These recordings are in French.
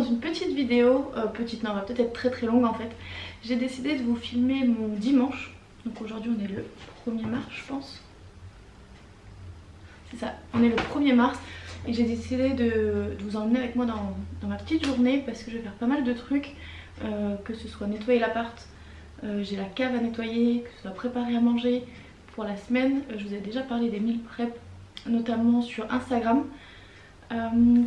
une petite vidéo, petite non, elle va peut-être être très très longue en fait. J'ai décidé de vous filmer mon dimanche. Donc aujourd'hui on est le 1er mars je pense. C'est ça, on est le 1er mars. Et j'ai décidé de vous emmener avec moi dans ma petite journée parce que je vais faire pas mal de trucs. Que ce soit nettoyer l'appart, j'ai la cave à nettoyer, que ce soit préparer à manger pour la semaine. Je vous ai déjà parlé des meal prep notamment sur Instagram.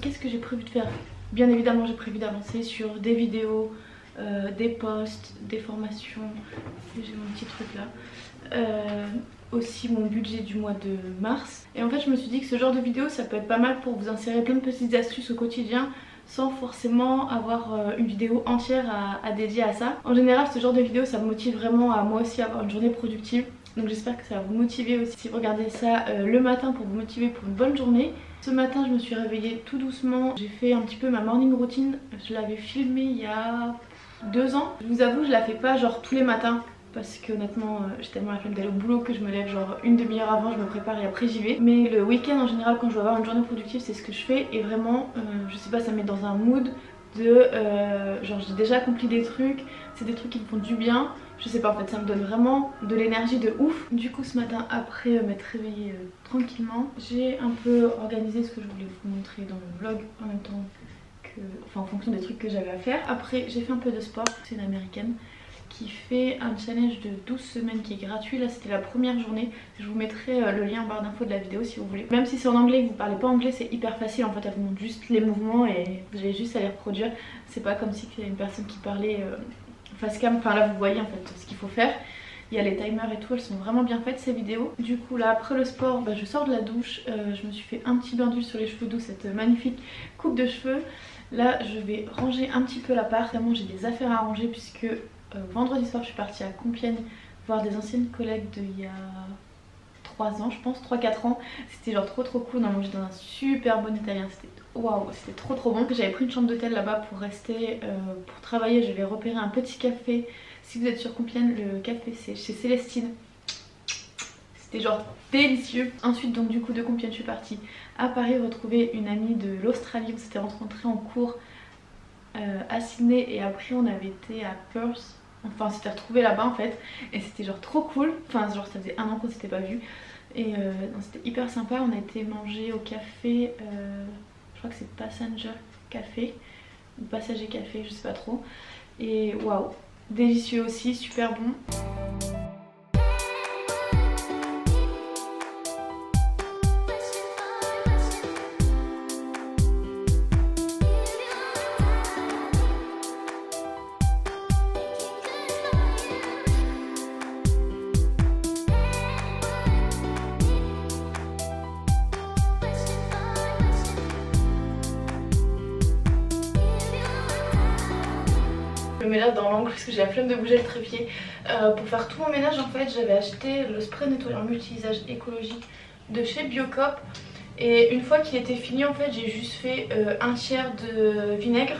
Qu'est-ce que j'ai prévu de faire? Bien évidemment j'ai prévu d'avancer sur des vidéos, des posts, des formations. J'ai mon petit truc là. Aussi mon budget du mois de mars. Et en fait je me suis dit que ce genre de vidéo ça peut être pas mal pour vous insérer plein de petites astuces au quotidien sans forcément avoir une vidéo entière à dédier à ça. En général ce genre de vidéo ça me motive vraiment à moi aussi avoir une journée productive. Donc j'espère que ça va vous motiver aussi si vous regardez ça le matin pour vous motiver pour une bonne journée. Ce matin je me suis réveillée tout doucement. J'ai fait un petit peu ma morning routine. Je l'avais filmée il y a 2 ans. Je vous avoue je la fais pas genre tous les matins. Parce que honnêtement j'ai tellement la flemme d'aller au boulot que je me lève genre une demi-heure avant, je me prépare et après j'y vais. Mais le week-end en général quand je dois avoir une journée productive c'est ce que je fais. Et vraiment je sais pas, ça me met dans un mood de genre j'ai déjà accompli des trucs, c'est des trucs qui me font du bien. Je sais pas en fait, ça me donne vraiment de l'énergie de ouf. Du coup ce matin après m'être réveillée tranquillement, j'ai un peu organisé ce que je voulais vous montrer dans le vlog en même temps que, enfin en fonction des trucs que j'avais à faire. Après j'ai fait un peu de sport, c'est une américaine qui fait un challenge de 12 semaines qui est gratuit. Là c'était la première journée. Je vous mettrai le lien en barre d'infos de la vidéo si vous voulez. Même si c'est en anglais et que vous parlez pas anglais c'est hyper facile en fait, elle vous montre juste les mouvements et vous avez juste à les reproduire. C'est pas comme si il y a une personne qui parlait face cam, enfin là vous voyez en fait ce qu'il faut faire. Il y a les timers et tout, elles sont vraiment bien faites ces vidéos. Du coup là après le sport je sors de la douche, je me suis fait un petit bain d'huile sur les cheveux, d'où cette magnifique coupe de cheveux. Là je vais ranger un petit peu l'appart, vraiment j'ai des affaires à ranger puisque vendredi soir je suis partie à Compiègne voir des anciennes collègues d'il y a 3 ans je pense, 3-4 ans. C'était genre trop cool, on a mangé dans un super bon italien, c'était waouh, c'était trop bon. J'avais pris une chambre d'hôtel là-bas pour rester, pour travailler. Je vais repérer un petit café. Si vous êtes sur Compiègne, le café c'est chez Célestine. C'était genre délicieux. Ensuite donc du coup de Compiègne je suis partie à Paris retrouver une amie de l'Australie. On s'était rencontrés en cours à Sydney et après on avait été à Perth. Enfin on s'était retrouvés là-bas en fait et c'était genre trop cool. Enfin genre ça faisait 1 an qu'on s'était pas vu. Et c'était hyper sympa. On a été manger au café, je crois que c'est Passenger Café ou Passager Café, je sais pas trop. Et waouh, délicieux aussi, super bon. Le ménage dans l'angle parce que j'ai la flemme de bouger le trépied. Pour faire tout mon ménage en fait j'avais acheté le spray nettoyant multi-usage écologique de chez Biocop. Et une fois qu'il était fini en fait j'ai juste fait un tiers de vinaigre,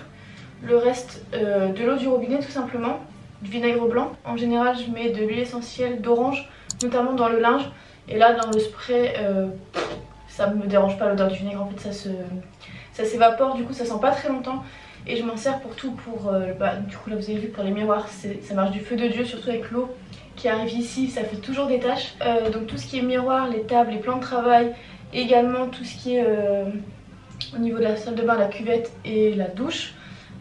le reste de l'eau du robinet tout simplement, du vinaigre blanc. En général je mets de l'huile essentielle d'orange notamment dans le linge. Et là dans le spray ça me dérange pas l'odeur du vinaigre en fait, ça s'évapore, du coup ça sent pas très longtemps. Et je m'en sers pour tout, pour du coup là vous avez vu pour les miroirs ça marche du feu de Dieu, surtout avec l'eau qui arrive ici, ça fait toujours des taches. Donc tout ce qui est miroir, les tables, les plans de travail, également tout ce qui est au niveau de la salle de bain, la cuvette et la douche.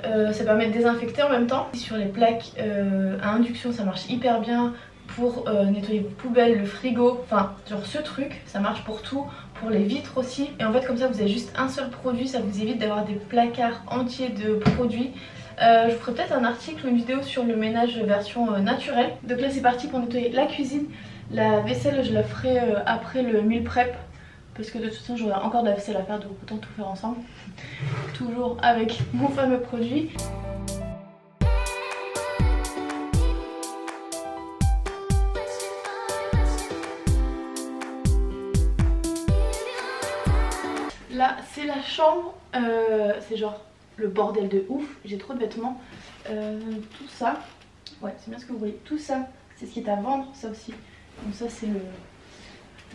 Ça permet de désinfecter en même temps. Sur les plaques à induction ça marche hyper bien pour nettoyer vos poubelles, le frigo, enfin genre ce truc ça marche pour tout, pour les vitres aussi. Et en fait comme ça vous avez juste un seul produit, ça vous évite d'avoir des placards entiers de produits. Je vous ferai peut-être un article ou une vidéo sur le ménage version naturelle. Donc là c'est parti pour nettoyer la cuisine. La vaisselle je la ferai après le meal prep parce que de toute façon j'aurai encore de la vaisselle à faire, donc autant tout faire ensemble. Toujours avec mon fameux produit. Là c'est la chambre, c'est genre le bordel de ouf, j'ai trop de vêtements. Tout ça, ouais c'est bien ce que vous voyez, tout ça c'est ce qui est à vendre, ça aussi. Donc ça c'est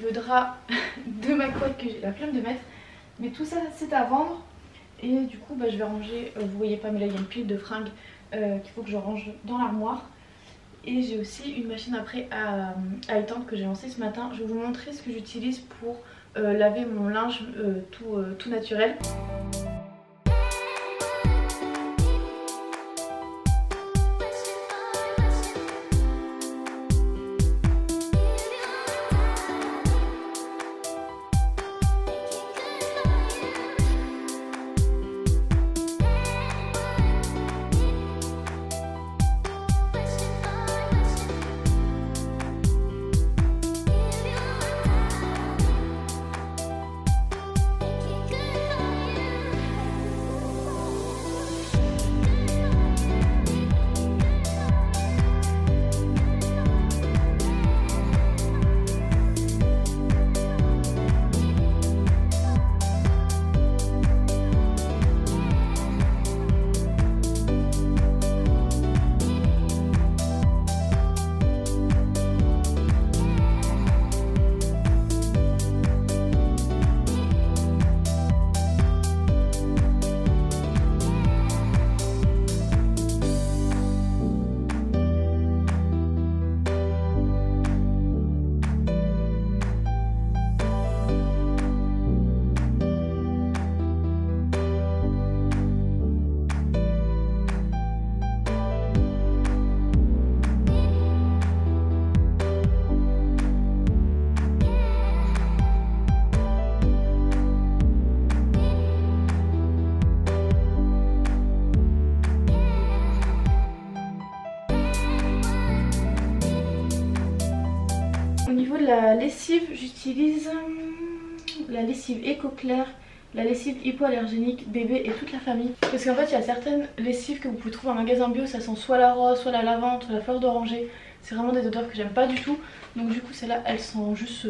le drap de ma couette que j'ai la flemme de mettre. Mais tout ça c'est à vendre. Et du coup je vais ranger, vous voyez pas mais là il y a une pile de fringues qu'il faut que je range dans l'armoire. Et j'ai aussi une machine après à étendre que j'ai lancée ce matin. Je vais vous montrer ce que j'utilise pour laver mon linge tout naturel. La lessive, j'utilise la lessive Ecoclair, la lessive hypoallergénique bébé et toute la famille. Parce qu'en fait il y a certaines lessives que vous pouvez trouver en magasin bio, ça sent soit la rose, soit la lavande, soit la fleur d'oranger. C'est vraiment des odeurs que j'aime pas du tout. Donc du coup celle-là elle sent juste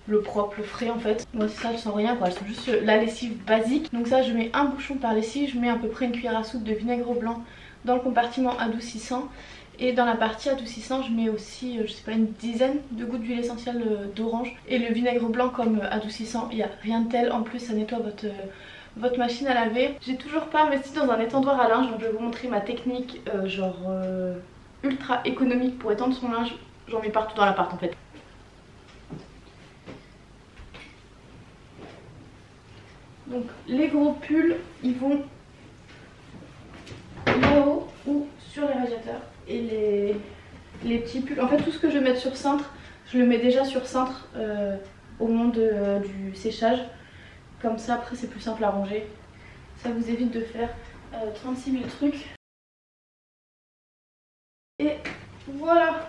le propre, le frais en fait. Moi c'est ça, elle sent rien quoi, elle sent juste la lessive basique. Donc ça je mets un bouchon par lessive, je mets à peu près une cuillère à soupe de vinaigre blanc dans le compartiment adoucissant. Et dans la partie adoucissant je mets aussi je sais pas une dizaine de gouttes d'huile essentielle d'orange. Et le vinaigre blanc comme adoucissant, il n'y a rien de tel, en plus ça nettoie votre machine à laver. J'ai toujours pas investi dans un étendoir à linge, donc je vais vous montrer ma technique ultra économique pour étendre son linge. J'en mets partout dans l'appart en fait. Donc les gros pulls ils vont là-haut ou sur les radiateurs. Et les petits pulls, en fait tout ce que je vais mettre sur cintre, je le mets déjà sur cintre au moment du séchage. Comme ça après c'est plus simple à ranger. Ça vous évite de faire 36 000 trucs. Et voilà,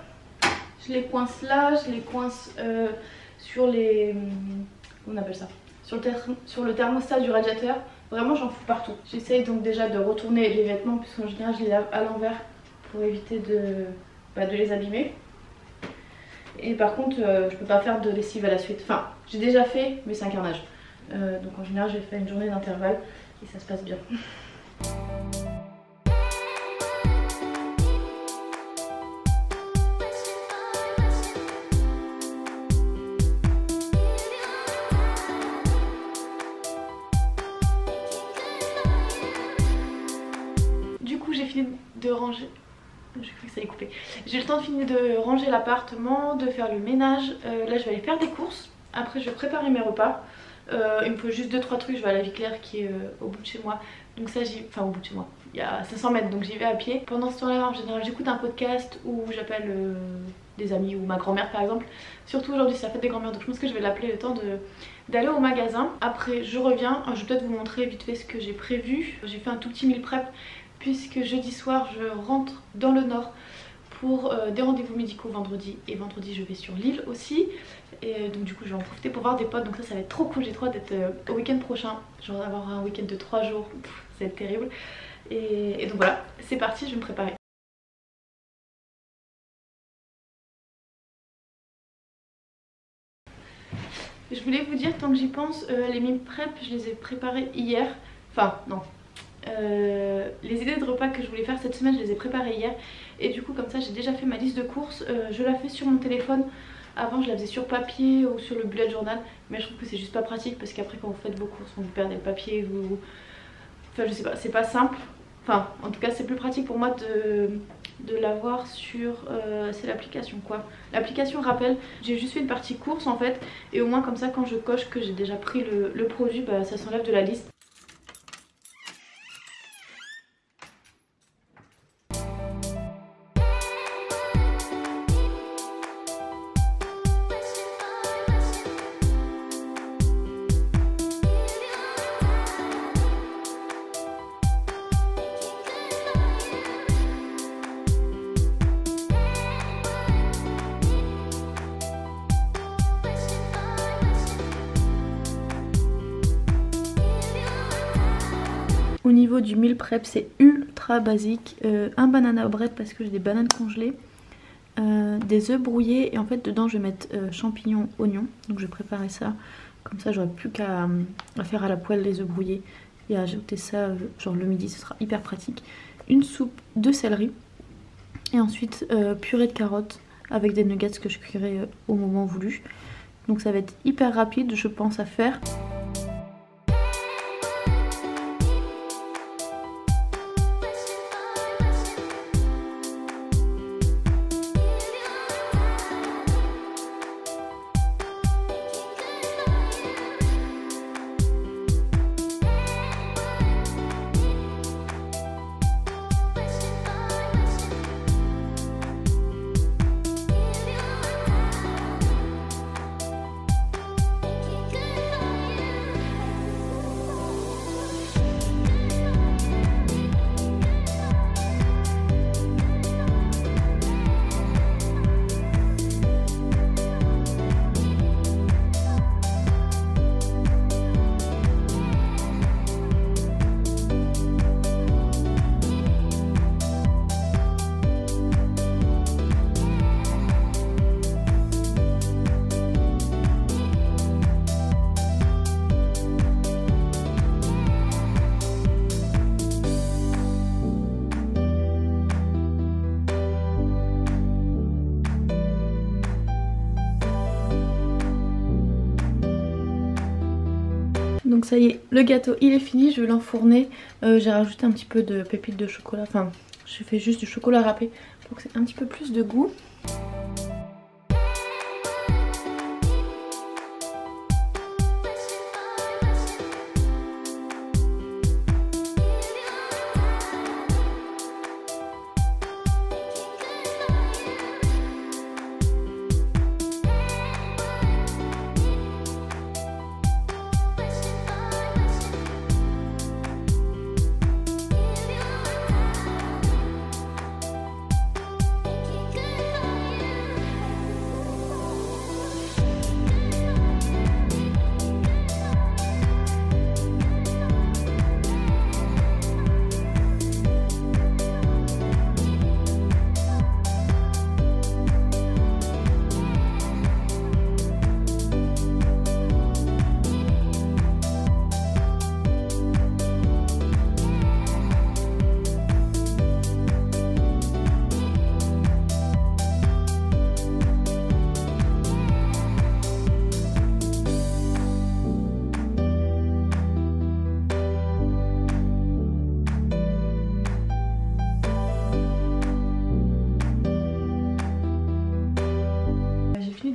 je les coince là, je les coince sur les... comment on appelle ça, sur le thermostat du radiateur. Vraiment j'en fous partout. J'essaye donc déjà de retourner les vêtements puisqu'en général je les lave à l'envers pour éviter de les abîmer. Et par contre je peux pas faire de lessive à la suite. Enfin j'ai déjà fait mais c'est un carnage. Donc en général j'ai fait une journée d'intervalle et ça se passe bien. Du coup j'ai fini de ranger. J'ai cru que ça allait couper. J'ai eu le temps de finir de ranger l'appartement, de faire le ménage. Là je vais aller faire des courses. Après je vais préparer mes repas. Il me faut juste 2-3 trucs. Je vais à la vie claire qui est au bout de chez moi. Donc ça enfin au bout de chez moi. Il y a 500 mètres donc j'y vais à pied. Pendant ce temps là en général j'écoute un podcast ou j'appelle des amis ou ma grand-mère par exemple. Surtout aujourd'hui c'est la fête des grand-mères donc je pense que je vais l'appeler le temps d'aller au magasin. Après je reviens. Je vais peut-être vous montrer vite fait ce que j'ai prévu. J'ai fait un tout petit meal prep puisque jeudi soir je rentre dans le nord pour des rendez-vous médicaux vendredi, et vendredi je vais sur l'île aussi, et donc du coup je vais en profiter pour voir des potes, donc ça va être trop cool. J'ai trop hâte d'être au week-end prochain, genre avoir un week-end de 3 jours, ça va être terrible. Et donc voilà, c'est parti, je vais me préparer. Je voulais vous dire, tant que j'y pense, les meal prep je les ai préparés hier, enfin non. Les idées de repas que je voulais faire cette semaine je les ai préparées hier et du coup comme ça j'ai déjà fait ma liste de courses. Je la fais sur mon téléphone. Avant je la faisais sur papier ou sur le bullet journal mais je trouve que c'est juste pas pratique parce qu'après quand vous faites vos courses vous perdez le papier, Enfin je sais pas, c'est pas simple. Enfin en tout cas c'est plus pratique pour moi de l'avoir sur c'est l'application quoi. L'application rappel, j'ai juste fait une partie course en fait. Et au moins comme ça quand je coche que j'ai déjà pris le produit, bah, ça s'enlève de la liste. Au niveau du meal prep, c'est ultra basique. Un banana bread parce que j'ai des bananes congelées, des œufs brouillés et en fait dedans je vais mettre champignons, oignons. Donc je vais préparer ça, comme ça j'aurai plus qu'à faire à la poêle les œufs brouillés et à ajouter ça genre le midi, ce sera hyper pratique. Une soupe de céleri et ensuite purée de carottes avec des nuggets que je cuirai au moment voulu. Donc ça va être hyper rapide je pense à faire. Donc ça y est, le gâteau il est fini, je vais l'enfourner. J'ai rajouté un petit peu de pépites de chocolat, enfin je fais juste du chocolat râpé pour que c'est un petit peu plus de goût.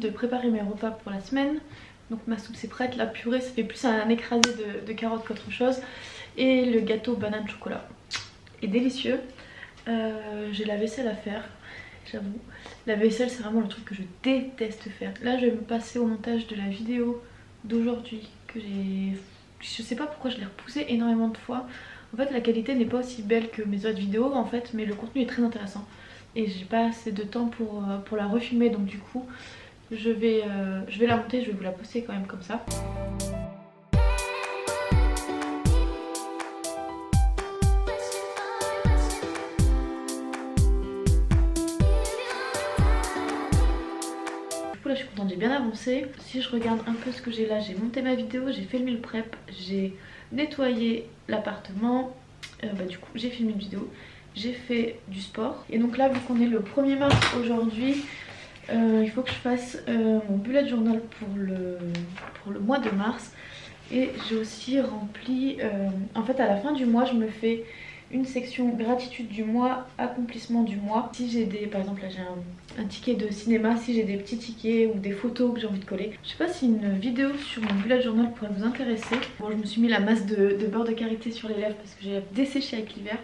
De préparer mes repas pour la semaine. Donc ma soupe c'est prête, la purée ça fait plus un écrasé de carottes qu'autre chose. Et le gâteau banane chocolat est délicieux. J'ai la vaisselle à faire, j'avoue. La vaisselle c'est vraiment le truc que je déteste faire. Là je vais me passer au montage de la vidéo d'aujourd'hui que j'ai... Je sais pas pourquoi je l'ai repoussée énormément de fois. En fait la qualité n'est pas aussi belle que mes autres vidéos en fait, mais le contenu est très intéressant. Et j'ai pas assez de temps pour la refilmer, donc du coup je vais la monter, je vais vous la poster quand même comme ça. Du coup là je suis contente, j'ai bien avancé. Si je regarde un peu ce que j'ai là, j'ai monté ma vidéo, j'ai fait le meal prep, j'ai nettoyé l'appartement, du coup j'ai filmé une vidéo, j'ai fait du sport. Et donc là vu qu'on est le 1er mars aujourd'hui, il faut que je fasse mon bullet journal pour le mois de mars. Et j'ai aussi rempli, en fait à la fin du mois je me fais une section gratitude du mois, accomplissement du mois. Si j'ai des, par exemple là j'ai un ticket de cinéma, si j'ai des petits tickets ou des photos que j'ai envie de coller. Je sais pas si une vidéo sur mon bullet journal pourrait vous intéresser. Bon, je me suis mis la masse de beurre de karité sur les lèvres parce que j'ai desséché avec l'hiver.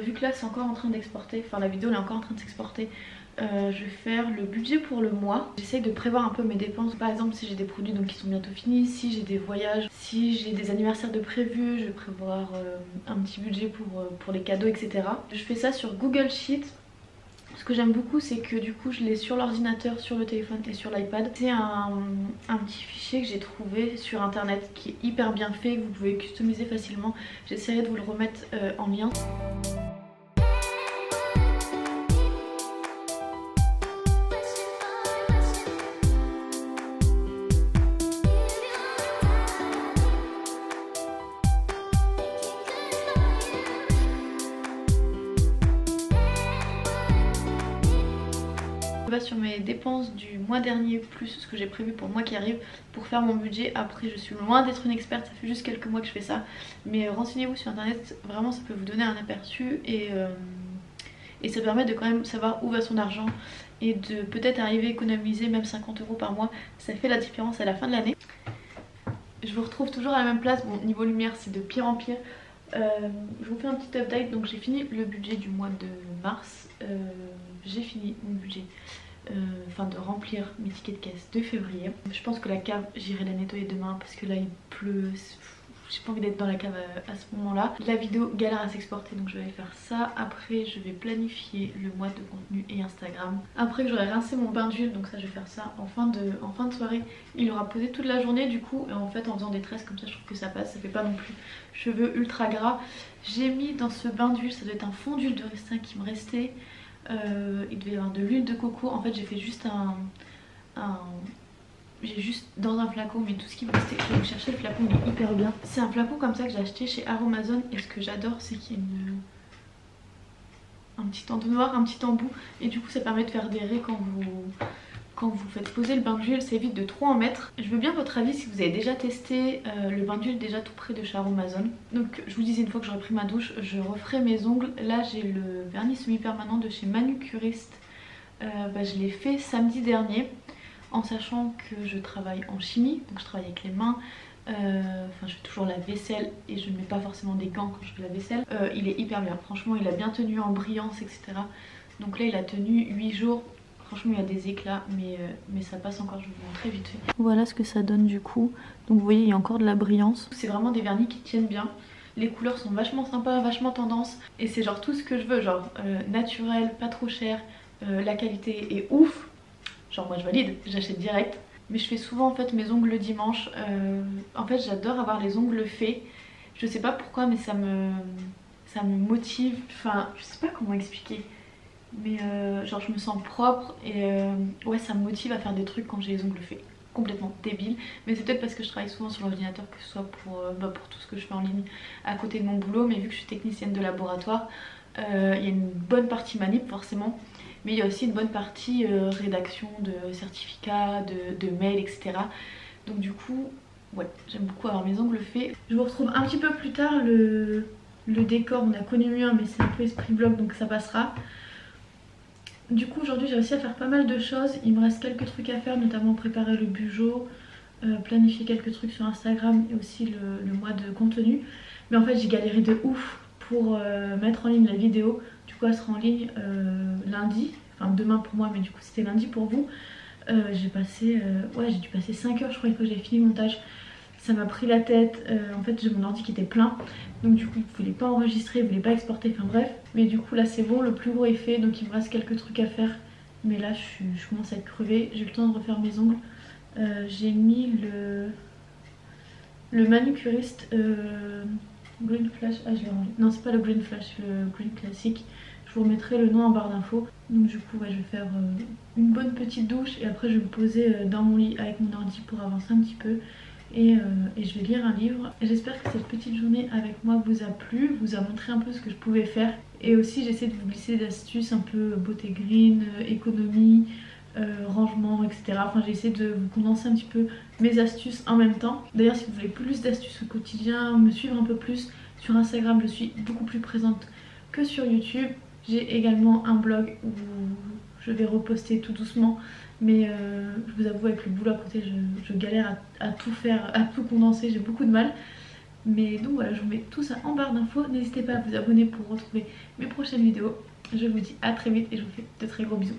Vu que là c'est encore en train d'exporter, enfin la vidéo elle est encore en train de s'exporter, je vais faire le budget pour le mois. J'essaye de prévoir un peu mes dépenses. Par exemple si j'ai des produits donc qui sont bientôt finis, si j'ai des voyages, si j'ai des anniversaires de prévus, je vais prévoir un petit budget pour les cadeaux, etc. Je fais ça sur Google Sheet. Ce que j'aime beaucoup c'est que du coup je l'ai sur l'ordinateur, sur le téléphone et sur l'iPad. C'est un petit fichier que j'ai trouvé sur internet qui est hyper bien fait, que vous pouvez customiser facilement. J'essaierai de vous le remettre en lien. Je vais sur mes dépenses du mois dernier plus ce que j'ai prévu pour le mois qui arrive pour faire mon budget. Après je suis loin d'être une experte, ça fait juste quelques mois que je fais ça, mais renseignez-vous sur internet, vraiment ça peut vous donner un aperçu et ça permet de quand même savoir où va son argent et de peut-être arriver à économiser même 50 € par mois. Ça fait la différence à la fin de l'année. Je vous retrouve toujours à la même place. Bon, niveau lumière c'est de pire en pire. Je vous fais un petit update. Donc j'ai fini le budget du mois de mars, j'ai fini mon budget, enfin de remplir mes tickets de caisse de février. Je pense que la cave j'irai la nettoyer demain parce que là il pleut, j'ai pas envie d'être dans la cave à ce moment là. La vidéo galère à s'exporter donc je vais aller faire ça. Après je vais planifier le mois de contenu et Instagram. Après que j'aurai rincé mon bain d'huile, donc ça je vais faire ça en fin de soirée. Il aura posé toute la journée du coup, et en fait en faisant des tresses comme ça je trouve que ça passe, ça fait pas non plus cheveux ultra gras. J'ai mis dans ce bain d'huile, ça doit être un fond d'huile de ricin qui me restait. Il devait y avoir de l'huile de coco. En fait j'ai fait juste j'ai juste dans un flacon mis tout ce qui me restait. Je vais vous chercher le flacon, il est hyper bien. C'est un flacon comme ça que j'ai acheté chez Aromazone. Et ce que j'adore c'est qu'il y a un petit entonnoir, un petit embout. Et du coup ça permet de faire des raies quand vous faites poser le bain d'huile, ça évite de trop en mettre. Je veux bien votre avis si vous avez déjà testé le bain d'huile déjà tout près de chez Aromazone. Donc je vous disais, une fois que j'aurai pris ma douche, je referai mes ongles. Là j'ai le vernis semi-permanent de chez Manucuriste. Je l'ai fait samedi dernier, en sachant que je travaille en chimie, donc je travaille avec les mains. Je fais toujours la vaisselle et je ne mets pas forcément des gants quand je fais la vaisselle. Il est hyper bien, franchement il a bien tenu en brillance, etc. Donc là il a tenu 8 jours. Franchement il y a des éclats mais ça passe encore, je vous montre très vite fait. Voilà ce que ça donne du coup. Donc vous voyez il y a encore de la brillance. C'est vraiment des vernis qui tiennent bien. Les couleurs sont vachement sympas, vachement tendance. Et c'est genre tout ce que je veux, genre naturel, pas trop cher, la qualité est ouf. Genre moi je valide, j'achète direct. Mais je fais souvent en fait mes ongles le dimanche. En fait j'adore avoir les ongles faits. Je sais pas pourquoi mais ça me motive. Enfin je sais pas comment expliquer. Mais genre je me sens propre et ouais ça me motive à faire des trucs quand j'ai les ongles faits. Complètement débile, mais c'est peut-être parce que je travaille souvent sur l'ordinateur, que ce soit pour tout ce que je fais en ligne à côté de mon boulot. Mais vu que je suis technicienne de laboratoire, il y a une bonne partie manip forcément, mais il y a aussi une bonne partie rédaction de certificats, de mails, etc. Donc du coup ouais j'aime beaucoup avoir mes ongles faits. Je vous retrouve un petit peu plus tard. Le décor on a connu mieux mais c'est un peu esprit vlog donc ça passera. Du coup aujourd'hui j'ai réussi à faire pas mal de choses. Il me reste quelques trucs à faire, notamment préparer le bugeot, planifier quelques trucs sur Instagram et aussi le mois de contenu. Mais en fait j'ai galéré de ouf pour mettre en ligne la vidéo. Du coup elle sera en ligne lundi, enfin demain pour moi mais du coup c'était lundi pour vous. J'ai passé, ouais j'ai dû passer 5 heures je crois une fois que j'ai fini le montage. Ça m'a pris la tête, en fait j'ai mon ordi qui était plein. Donc du coup il ne voulait pas enregistrer, il ne voulait pas exporter, enfin bref. Mais du coup là c'est bon, le plus gros est fait, donc il me reste quelques trucs à faire. Mais là je commence à être crevée, j'ai le temps de refaire mes ongles. J'ai mis le Manucuriste Green Flash, ah je l'ai rangé. Non c'est pas le Green Flash, le Green classique. Je vous remettrai le nom en barre d'infos. Donc du coup ouais, je vais faire une bonne petite douche et après je vais me poser dans mon lit avec mon ordi pour avancer un petit peu. Et je vais lire un livre. J'espère que cette petite journée avec moi vous a plu, vous a montré un peu ce que je pouvais faire. Et aussi j'essaie de vous glisser des astuces un peu beauté green, économie, rangement, etc. Enfin j'ai essayé de vous condenser un petit peu mes astuces en même temps. D'ailleurs si vous voulez plus d'astuces au quotidien, me suivre un peu plus sur Instagram, je suis beaucoup plus présente que sur YouTube. J'ai également un blog où je vais reposter tout doucement, mais je vous avoue avec le boulot à côté je galère à tout faire, à tout condenser, j'ai beaucoup de mal. Mais donc voilà, je vous mets tout ça en barre d'infos. N'hésitez pas à vous abonner pour retrouver mes prochaines vidéos. Je vous dis à très vite et je vous fais de très gros bisous.